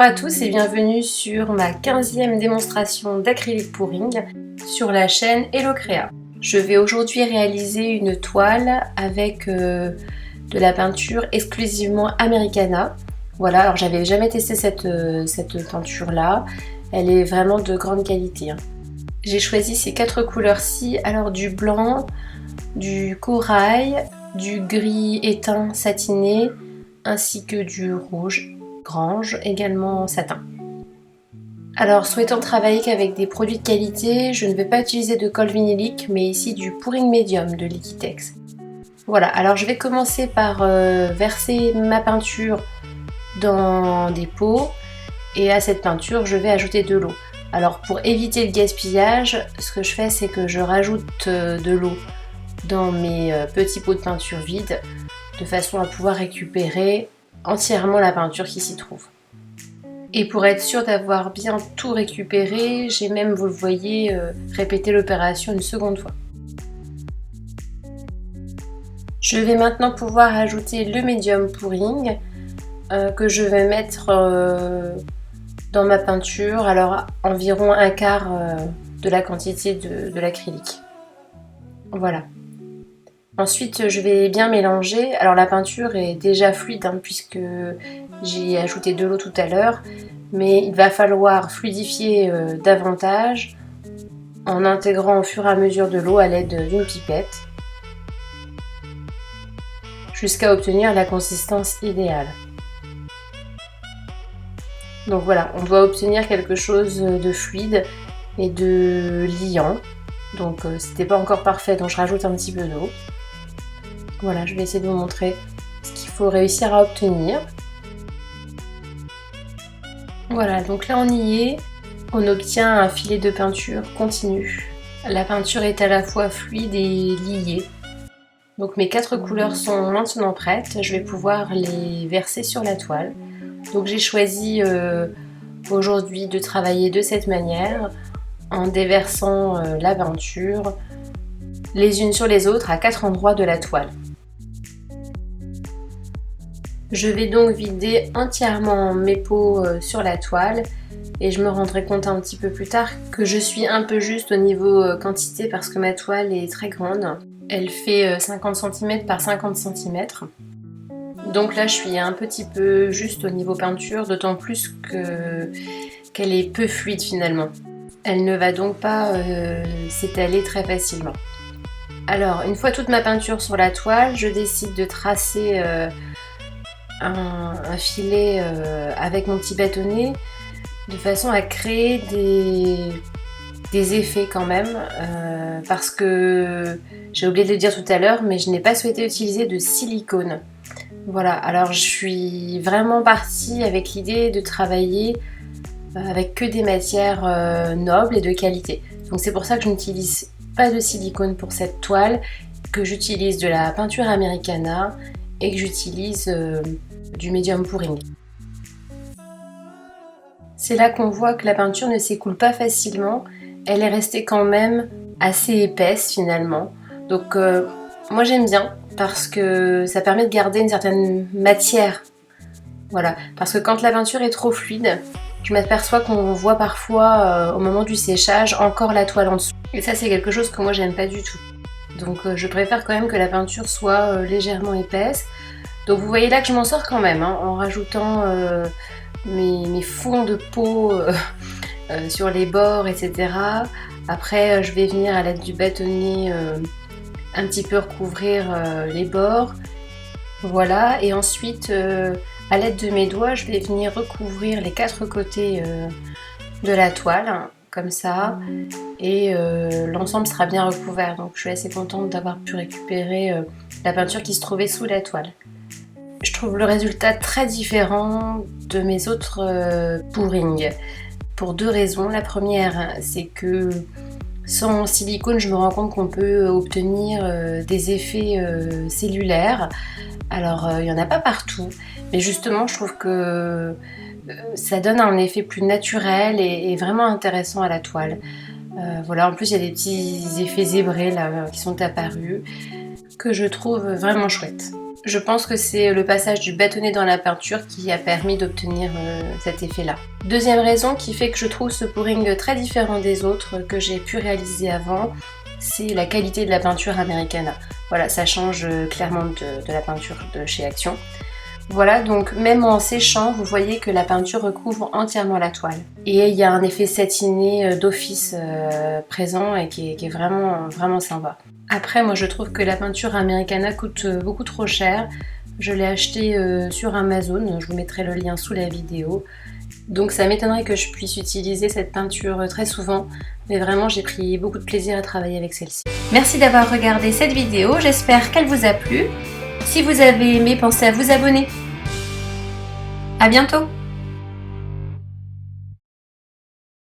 Bonjour à tous et bienvenue sur ma 15e démonstration d'acrylique pouring sur la chaîne Hello Créa. Je vais aujourd'hui réaliser une toile avec de la peinture exclusivement Americana. Voilà, alors j'avais jamais testé cette peinture là, elle est vraiment de grande qualité. J'ai choisi ces 4 couleurs-ci, alors du blanc, du corail, du gris éteint satiné ainsi que du rouge grange, également satin. Alors souhaitant travailler qu'avec des produits de qualité, je ne vais pas utiliser de colle vinylique mais ici du pouring médium de Liquitex. Voilà, alors je vais commencer par verser ma peinture dans des pots et à cette peinture je vais ajouter de l'eau. Alors pour éviter le gaspillage, ce que je fais c'est que je rajoute de l'eau dans mes petits pots de peinture vides de façon à pouvoir récupérer entièrement la peinture qui s'y trouve. Et pour être sûr d'avoir bien tout récupéré, j'ai même, vous le voyez, répété l'opération une seconde fois. Je vais maintenant pouvoir ajouter le médium pouring que je vais mettre dans ma peinture, alors environ un quart de la quantité de l'acrylique. Voilà. Ensuite, je vais bien mélanger. Alors la peinture est déjà fluide puisque j'ai ajouté de l'eau tout à l'heure, mais il va falloir fluidifier davantage en intégrant au fur et à mesure de l'eau à l'aide d'une pipette jusqu'à obtenir la consistance idéale. Donc voilà, on doit obtenir quelque chose de fluide et de liant. Donc c'était pas encore parfait, donc je rajoute un petit peu d'eau. Voilà, je vais essayer de vous montrer ce qu'il faut réussir à obtenir. Voilà, donc là on y est. On obtient un filet de peinture continu. La peinture est à la fois fluide et liée. Donc mes 4 couleurs sont maintenant prêtes. Je vais pouvoir les verser sur la toile. Donc j'ai choisi aujourd'hui de travailler de cette manière, en déversant la peinture les unes sur les autres à 4 endroits de la toile. Je vais donc vider entièrement mes pots sur la toile et je me rendrai compte un petit peu plus tard que je suis un peu juste au niveau quantité parce que ma toile est très grande. Elle fait 50 cm par 50 cm. Donc là je suis un petit peu juste au niveau peinture, d'autant plus qu'elle est peu fluide finalement. Elle ne va donc pas s'étaler très facilement. Alors une fois toute ma peinture sur la toile, je décide de tracer un filet avec mon petit bâtonnet de façon à créer des effets quand même parce que j'ai oublié de le dire tout à l'heure mais je n'ai pas souhaité utiliser de silicone. Voilà, alors je suis vraiment partie avec l'idée de travailler avec que des matières nobles et de qualité. Donc c'est pour ça que je n'utilise pas de silicone pour cette toile, que j'utilise de la peinture Americana et que j'utilise du médium pouring. C'est là qu'on voit que la peinture ne s'écoule pas facilement, elle est restée quand même assez épaisse finalement. Donc moi j'aime bien parce que ça permet de garder une certaine matière. Voilà, parce que quand la peinture est trop fluide, je m'aperçois qu'on voit parfois au moment du séchage encore la toile en dessous. Et ça c'est quelque chose que moi j'aime pas du tout. Donc je préfère quand même que la peinture soit légèrement épaisse. Donc vous voyez là que je m'en sors quand même en rajoutant mes fonds de peau sur les bords, etc. Après je vais venir à l'aide du bâtonnet un petit peu recouvrir les bords. Voilà, et ensuite à l'aide de mes doigts je vais venir recouvrir les 4 côtés de la toile, comme ça, et l'ensemble sera bien recouvert. Donc je suis assez contente d'avoir pu récupérer la peinture qui se trouvait sous la toile. Je trouve le résultat très différent de mes autres pourings pour 2 raisons. La première, c'est que sans silicone, je me rends compte qu'on peut obtenir des effets cellulaires. Alors, il n'y en a pas partout, mais justement, je trouve que ça donne un effet plus naturel et vraiment intéressant à la toile. Voilà, en plus, il y a des petits effets zébrés là qui sont apparus que je trouve vraiment chouettes. Je pense que c'est le passage du bâtonnet dans la peinture qui a permis d'obtenir cet effet-là. Deuxième raison qui fait que je trouve ce pouring très différent des autres que j'ai pu réaliser avant, c'est la qualité de la peinture Americana. Voilà, ça change clairement de la peinture de chez Action. Voilà, donc même en séchant, vous voyez que la peinture recouvre entièrement la toile. Et il y a un effet satiné d'office présent et qui est vraiment sympa. Après, moi je trouve que la peinture Americana coûte beaucoup trop cher. Je l'ai achetée sur Amazon, je vous mettrai le lien sous la vidéo. Donc ça m'étonnerait que je puisse utiliser cette peinture très souvent, mais vraiment j'ai pris beaucoup de plaisir à travailler avec celle-ci. Merci d'avoir regardé cette vidéo, j'espère qu'elle vous a plu. Si vous avez aimé, pensez à vous abonner. À bientôt!